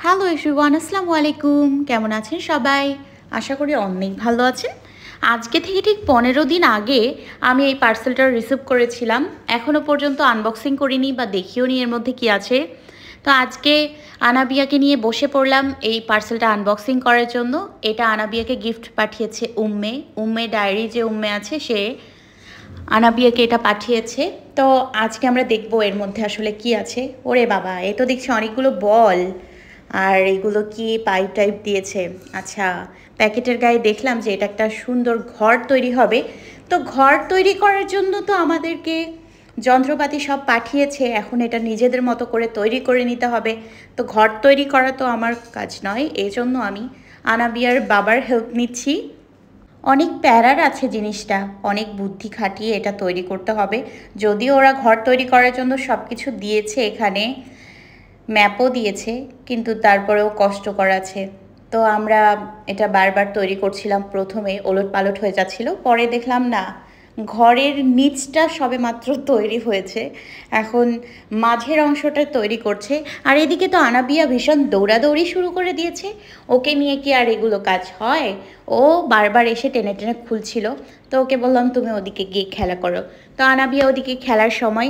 Hello everyone, আসসালামু আলাইকুম। কেমন আছেন সবাই? আশা করি অনেক ভালো আছেন। আজকে থেকে ঠিক 15 দিন আগে আমি এই পার্সেলটা রিসিভ করেছিলাম। এখনও পর্যন্ত আনবক্সিং করিনি বা দেখিও নি এর মধ্যে কী আছে। তো আজকে আনাবিয়াকে নিয়ে বসে পড়লাম এই পার্সেলটা আনবক্সিং করার জন্য। এটা আনাবিয়াকে গিফট পাঠিয়েছে উম্মে ডায়েরি যে উম্মে আছে সে আনাবিয়াকে এটা পাঠিয়েছে। তো আজকে আমরা দেখব এর মধ্যে আসলে কি আছে। ওরে বাবা, এ তো দেখছি অনেকগুলো বল, আর এগুলো কি পাইপ টাইপ দিয়েছে। আচ্ছা, প্যাকেটের গায়ে দেখলাম যে এটা একটা সুন্দর ঘর তৈরি হবে। তো ঘর তৈরি করার জন্য তো আমাদেরকে যন্ত্রপাতি সব পাঠিয়েছে, এখন এটা নিজেদের মতো করে তৈরি করে নিতে হবে। তো ঘর তৈরি করা তো আমার কাজ নয়, এই জন্য আমি আনাবিয়ার বাবার হেল্প নিচ্ছি। অনেক প্যারার আছে জিনিসটা, অনেক বুদ্ধি খাটিয়ে এটা তৈরি করতে হবে। যদিও ওরা ঘর তৈরি করার জন্য সব কিছু দিয়েছে, এখানে ম্যাপও দিয়েছে, কিন্তু তারপরেও কষ্টকর আছে। তো আমরা এটা বারবার তৈরি করছিলাম, প্রথমে ওলটপালট হয়ে যাচ্ছিল, পরে দেখলাম না, ঘরের নিচটা সবেমাত্র তৈরি হয়েছে, এখন মাঝের অংশটা তৈরি করছে। আর এদিকে তো আনাবিয়া ভীষণ দৌড়াদৌড়ি শুরু করে দিয়েছে। ওকে নিয়ে কি আর এগুলো কাজ হয়? ও বারবার এসে টেনে টেনে খুলছিল। তো ওকে বললাম তুমি ওদিকে গিয়ে খেলা করো। তো আনাবিয়া ওদিকে খেলার সময়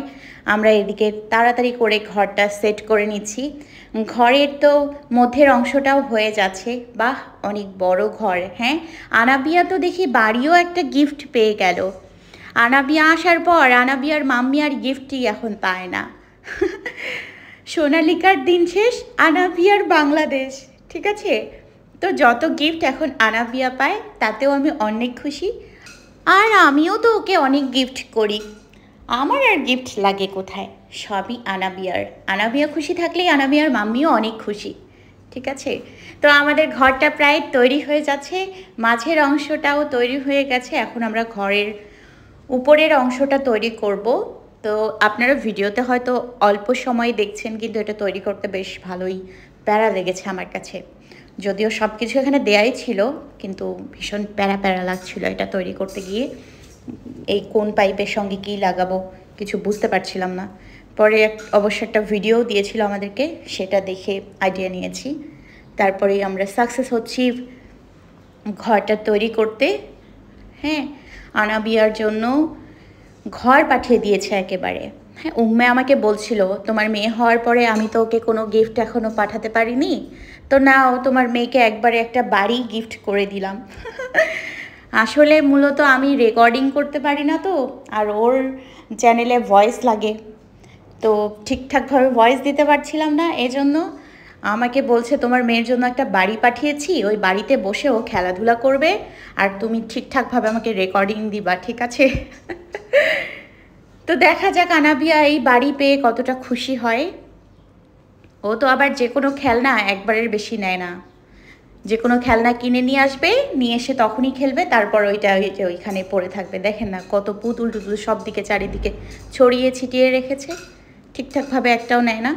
আমরা এদিকে তাড়াতাড়ি করে ঘরটা সেট করে নিচ্ছি। ঘরের তো মধ্যের অংশটাও হয়ে যাচ্ছে। বাহ, অনেক বড় ঘর। হ্যাঁ, আনাবিয়া তো দেখি বাড়িও একটা গিফট পেয়ে গেল। আনাবিয়া আসার পর আনাবিয়ার মাম্মি আর গিফটই এখন পায় না। সোনালিকার দিন শেষ, আনাবিয়ার বাংলাদেশ। ঠিক আছে, তো যত গিফট এখন আনাবিয়া পায় তাতেও আমি অনেক খুশি। আর আমিও তো ওকে অনেক গিফট করি, আমার আর গিফট লাগে কোথায়? সবই আনাবিয়ার। আনাবিয়া খুশি থাকলেই আনাবিয়ার মাম্মিও অনেক খুশি। ঠিক আছে, তো আমাদের ঘরটা প্রায় তৈরি হয়ে যাচ্ছে, মাঝের অংশটাও তৈরি হয়ে গেছে। এখন আমরা ঘরের উপরের অংশটা তৈরি করব। তো আপনারা ভিডিওতে হয়তো অল্প সময় দেখছেন, কিন্তু এটা তৈরি করতে বেশ ভালোই প্যারা লেগেছে আমার কাছে। যদিও সব কিছু এখানে দেয়াই ছিল, কিন্তু ভীষণ প্যারা প্যারা লাগছিল এটা তৈরি করতে গিয়ে। এই কোন পাইপের সঙ্গে কী লাগাবো কিছু বুঝতে পারছিলাম না। পরে অবশ্য একটা ভিডিও দিয়েছিল আমাদেরকে, সেটা দেখে আইডিয়া নিয়েছি। তারপরেই আমরা সাকসেস হচ্ছি ঘরটা তৈরি করতে। হ্যাঁ, আনাবিয়ার জন্য ঘর পাঠিয়ে দিয়েছে একেবারে। হ্যাঁ, উম্মে আমাকে বলছিল তোমার মেয়ে হওয়ার পরে আমি তো ওকে কোনো গিফট এখনও পাঠাতে পারিনি, তো নাও তোমার মেয়েকে একবারে একটা বাড়ি গিফট করে দিলাম। আসলে মূলত আমি রেকর্ডিং করতে পারি না তো, আর ওর চ্যানেলে ভয়েস লাগে, তো ঠিকঠাকভাবে ভয়েস দিতে পারছিলাম না, এজন্য আমাকে বলছে তোমার মেয়ের জন্য একটা বাড়ি পাঠিয়েছি, ওই বাড়িতে বসে ও খেলাধুলা করবে, আর তুমি ঠিকঠাকভাবে আমাকে রেকর্ডিং দিবা, ঠিক আছে? তো দেখা যাক আনাবিয়া এই বাড়ি পেয়ে কতটা খুশি হয়। ও তো আবার যে কোনো খেলনা একবারের বেশি নেয় না, যে কোনো খেলনা কিনে নিয়ে আসবে, নিয়ে এসে তখনই খেলবে, তারপর ওইটা ওইখানে পড়ে থাকবে। দেখেন না কত পুতুল টুতুল সব দিকে চারিদিকে ছড়িয়ে ছিটিয়ে রেখেছে, ঠিকঠাকভাবে একটাও নেয় না।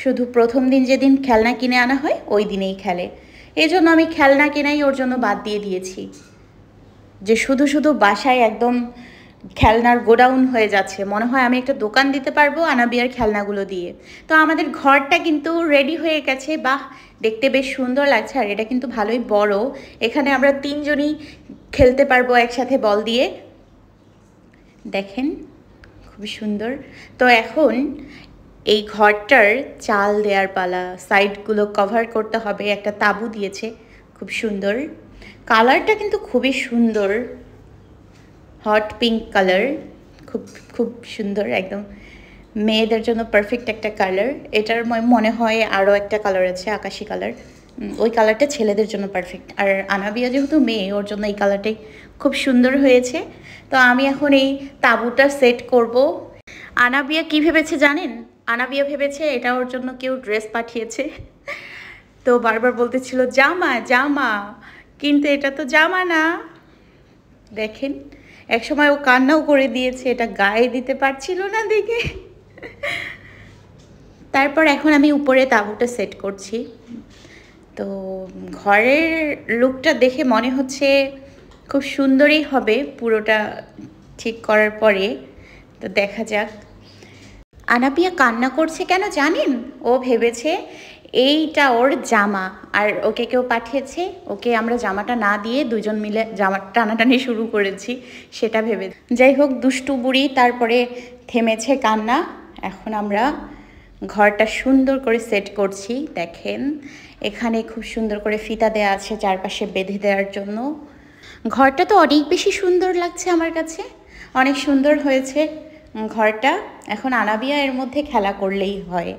শুধু প্রথম দিন যেদিন খেলনা কিনে আনা হয় ওই দিনেই খেলে। এই জন্য আমি খেলনা কেনাই ওর জন্য বাদ দিয়ে দিয়েছি, যে শুধু শুধু বাসায় একদম খেলনার গোডাউন হয়ে যাচ্ছে, মনে হয় আমি একটা দোকান দিতে পারবো আনাবিয়ার খেলনাগুলো দিয়ে। তো আমাদের ঘরটা কিন্তু রেডি হয়ে গেছে। বাহ, দেখতে বেশ সুন্দর লাগছে, আর এটা কিন্তু ভালোই বড়। এখানে আমরা তিনজনই খেলতে পারবো একসাথে বল দিয়ে। দেখেন খুবই সুন্দর। তো এখন এই ঘরটার চাল দেওয়ার পালা, সাইডগুলো কভার করতে হবে, একটা তাঁবু দিয়েছে খুব সুন্দর। কালারটা কিন্তু খুবই সুন্দর, হট পিঙ্ক কালার, খুব খুব সুন্দর, একদম মেয়েদের জন্য পারফেক্ট একটা কালার। এটার মনে হয় আরও একটা কালার আছে, আকাশি কালার, ওই কালারটা ছেলেদের জন্য পারফেক্ট। আর আনাবিয়া যেহেতু মেয়ে, ওর জন্য এই কালারটাই খুব সুন্দর হয়েছে। তো আমি এখন এই তাঁবুটা সেট করব। আনাবিয়া কী ভেবেছে জানেন? আনাবিয়া ভেবেছে এটা ওর জন্য কেউ ড্রেস পাঠিয়েছে, তো বারবার বলতেছিল জামা জামা, কিন্তু এটা তো জামা না। দেখেন, একসময় ও কান্নাও করে দিয়েছে, এটা গায়ে দিতে পারছিল না দেখে। তারপর এখন আমি উপরে তাঁবুটা সেট করছি। তো ঘরের লুকটা দেখে মনে হচ্ছে খুব সুন্দরই হবে পুরোটা ঠিক করার পরে। তো দেখা যাক। আনাবিয়া কান্না করছে কেন জানেন? ও ভেবেছে এইটা ওর জামা, আর ওকে কেউ পাঠিয়েছে, ওকে আমরা জামাটা না দিয়ে দুজন মিলে জামা টানাটানি শুরু করেছি সেটা ভেবে। যাই হোক, দুষ্টু বুড়ি তারপরে থেমেছে কান্না। এখন আমরা ঘরটা সুন্দর করে সেট করছি। দেখেন এখানে খুব সুন্দর করে ফিতা দেওয়া আছে চারপাশে বেঁধে দেওয়ার জন্য। ঘরটা তো অনেক বেশি সুন্দর লাগছে আমার কাছে, অনেক সুন্দর হয়েছে ঘরটা। এখন আনাবিয়া এর মধ্যে খেলা করলেই হয়।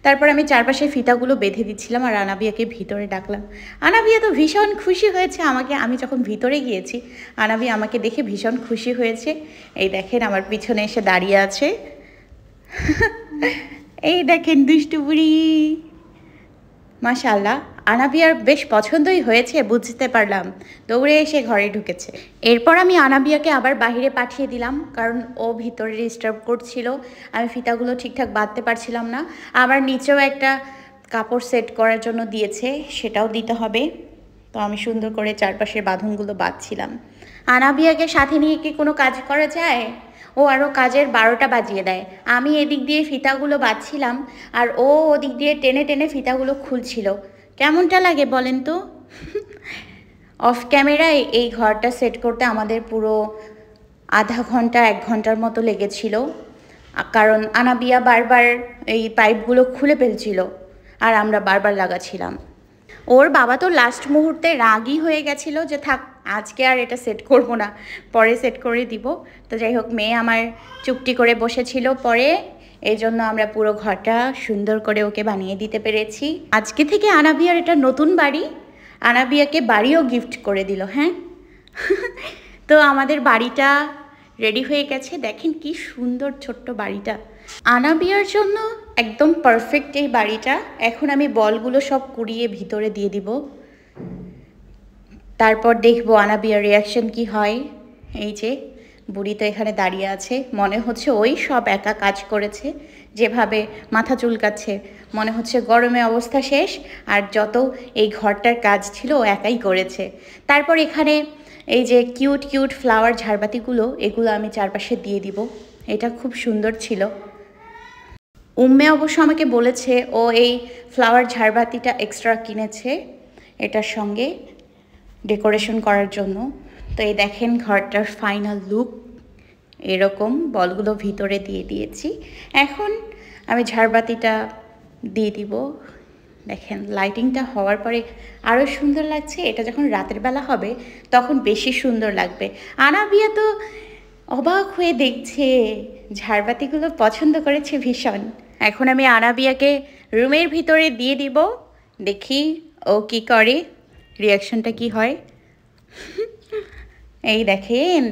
তারপর আমি চারপাশে ফিতাগুলো বেঁধে দিচ্ছিলাম আর আনাবিয়াকে ভিতরে ডাকলাম। আনাবিয়া তো ভীষণ খুশি হয়েছে আমাকে, আমি যখন ভিতরে গিয়েছি আনাবিয়া আমাকে দেখে ভীষণ খুশি হয়েছে। এই দেখেন আমার পিছনে এসে দাঁড়িয়ে আছে। এই দেখেন দুষ্টু বুড়ি। মাশাআল্লাহ, আনাবিয়ার বেশ পছন্দই হয়েছে বুঝতে পারলাম, দৌড়ে এসে ঘরে ঢুকেছে। এরপর আমি আনাবিয়াকে আবার বাহিরে পাঠিয়ে দিলাম, কারণ ও ভিতরে ডিস্টার্ব করছিল, আমি ফিতাগুলো ঠিকঠাক বাঁধতে পারছিলাম না। আবার নিচেও একটা কাপড় সেট করার জন্য দিয়েছে, সেটাও দিতে হবে। তো আমি সুন্দর করে চারপাশের বাঁধনগুলো বাঁধছিলাম। আনাবিয়াকে সাথে নিয়ে কি কোনো কাজ করা যায়? ও আরও কাজের 12টা বাজিয়ে দেয়। আমি এদিক দিয়ে ফিতাগুলো বাঁধছিলাম আর ও ওদিক দিয়ে টেনে টেনে ফিতাগুলো খুলছিল। কেমনটা লাগে বলেন তো? অফ ক্যামেরায় এই ঘরটা সেট করতে আমাদের পুরো আধা ঘন্টা 1 ঘন্টার মতো লেগেছিল, কারণ আনাবিয়া বারবার এই পাইপগুলো খুলে ফেলছিল আর আমরা বারবার লাগাচ্ছিলাম। ওর বাবা তো লাস্ট মুহূর্তে রাগই হয়ে গেছিল যে থাক আজকে আর এটা সেট করব না, পরে সেট করে দিব। তো যাই হোক, মেয়ে আমার চুপটি করে বসেছিল পরে, এই জন্য আমরা পুরো ঘরটা সুন্দর করে ওকে বানিয়ে দিতে পেরেছি। আজকে থেকে আনাবিয়ার এটা নতুন বাড়ি, আনাবিয়াকে বাড়িও গিফট করে দিল। হ্যাঁ, তো আমাদের বাড়িটা রেডি হয়ে গেছে। দেখেন কি সুন্দর ছোট্ট বাড়িটা, আনাবিয়ার জন্য একদম পারফেক্ট এই বাড়িটা। এখন আমি বলগুলো সব কুড়িয়ে ভিতরে দিয়ে দিব, তারপর দেখবো আনাবিয়ার রিয়াকশন কি হয়। এই যে বুড়ি তো এখানে দাঁড়িয়ে আছে, মনে হচ্ছে ওই সব একা কাজ করেছে, যেভাবে মাথা চুলকাচ্ছে মনে হচ্ছে গরমে অবস্থা শেষ, আর যত এই ঘরটার কাজ ছিল ও একাই করেছে। তারপর এখানে এই যে কিউট কিউট ফ্লাওয়ার ঝাড়বাতিগুলো, এগুলো আমি চারপাশে দিয়ে দিব। এটা খুব সুন্দর ছিল। উম্মে অবশ্য আমাকে বলেছে ও এই ফ্লাওয়ার ঝাড়বাতিটা এক্সট্রা কিনেছে এটার সঙ্গে ডেকোরেশন করার জন্য। তো এই দেখেন ঘরটার ফাইনাল লুক এরকম, বলগুলো ভিতরে দিয়ে দিয়েছি। এখন আমি ঝাড়বাতিটা দিয়ে দিব। দেখেন লাইটিংটা হওয়ার পরে আরও সুন্দর লাগছে। এটা যখন রাতের বেলা হবে তখন বেশি সুন্দর লাগবে। আনাবিয়া তো অবাক হয়ে দেখছে, ঝাড়বাতিগুলো পছন্দ করেছে ভীষণ। এখন আমি আনাবিয়াকে রুমের ভিতরে দিয়ে দিব, দেখি ও কি করে, রিয়াকশনটা কি হয়। এই দেখেন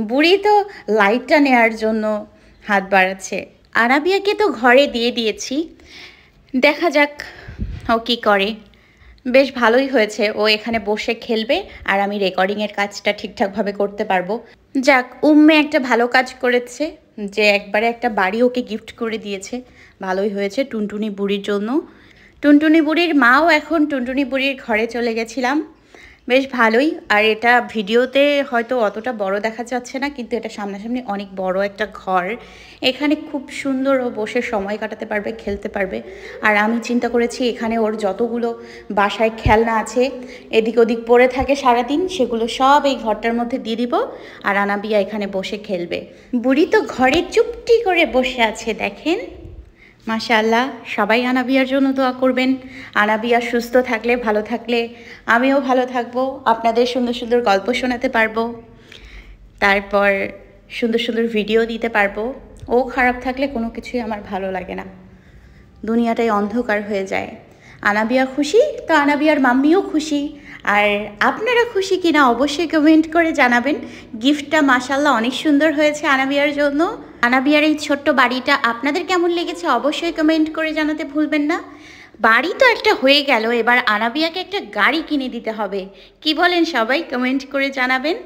বুড়ি তো লাইটটা নেওয়ার জন্য হাত বাড়াচ্ছে। আনাবিয়াকে তো ঘরে দিয়ে দিয়েছি, দেখা যাক ও কি করে। বেশ ভালোই হয়েছে, ও এখানে বসে খেলবে আর আমি রেকর্ডিংয়ের কাজটা ঠিকঠাকভাবে করতে পারবো। যাক, উম্মে একটা ভালো কাজ করেছে যে একবারে একটা বাড়ি ওকে গিফট করে দিয়েছে, ভালোই হয়েছে টুনটুনি বুড়ির জন্য। টুনটুনি বুড়ির মাও এখন টুনটুনি বুড়ির ঘরে চলে গেছিলাম, বেশ ভালোই। আর এটা ভিডিওতে হয়তো অতটা বড় দেখা যাচ্ছে না, কিন্তু এটা সামনাসামনি অনেক বড় একটা ঘর। এখানে খুব সুন্দর ও বসে সময় কাটাতে পারবে, খেলতে পারবে। আর আমি চিন্তা করেছি এখানে ওর যতগুলো বাসায় খেলনা আছে এদিক ওদিক পড়ে থাকে সারাদিন, সেগুলো সব এই ঘরটার মধ্যে দিয়ে দিব আর আনাবিয়া এখানে বসে খেলবে। বুড়ি তো ঘরে চুপটি করে বসে আছে দেখেন। মাশাআল্লাহ, সবাই আনাবিয়ার জন্য দোয়া করবেন। আনাবিয়া সুস্থ থাকলে, ভালো থাকলে আমিও ভালো থাকবো, আপনাদের সুন্দর সুন্দর গল্প শোনাতে পারবো, তারপর সুন্দর সুন্দর ভিডিও দিতে পারবো। ও খারাপ থাকলে কোনো কিছুই আমার ভালো লাগে না, দুনিয়াটাই অন্ধকার হয়ে যায়। আনাবিয়া খুশি তো আনাবিয়ার মাম্মিও খুশি। আর আপনারা খুশি কিনা অবশ্যই কমেন্ট করে জানাবেন। গিফটটা মাশাআল্লাহ অনেক সুন্দর হয়েছে আনাবিয়ার জন্য। আনাবিয়ার এই ছোট্ট বাড়িটা আপনাদের কেমন লেগেছে অবশ্যই কমেন্ট করে জানাতে ভুলবেন না। বাড়ি তো একটা হয়ে গেল, এবার আনাবিয়াকে একটা গাড়ি কিনে দিতে হবে। কি বলেন সবাই? কমেন্ট করে জানাবেন।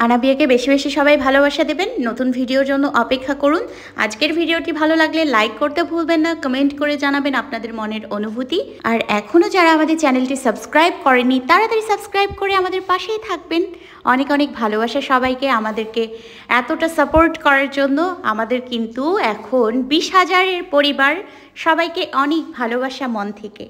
আনাবিয়াকে বেশি বেশি সবাই ভালোবাসা দেবেন। নতুন ভিডিওর জন্য অপেক্ষা করুন। আজকের ভিডিওটি ভালো লাগলে লাইক করতে ভুলবেন না, কমেন্ট করে জানাবেন আপনাদের মনের অনুভূতি। আর এখনও যারা আমাদের চ্যানেলটি সাবস্ক্রাইব করেনি তাড়াতাড়ি সাবস্ক্রাইব করে আমাদের পাশেই থাকবেন। অনেক অনেক ভালোবাসা সবাইকে, আমাদেরকে এতটা সাপোর্ট করার জন্য। আমাদের কিন্তু এখন 20,000-এর পরিবার। সবাইকে অনেক ভালোবাসা মন থেকে।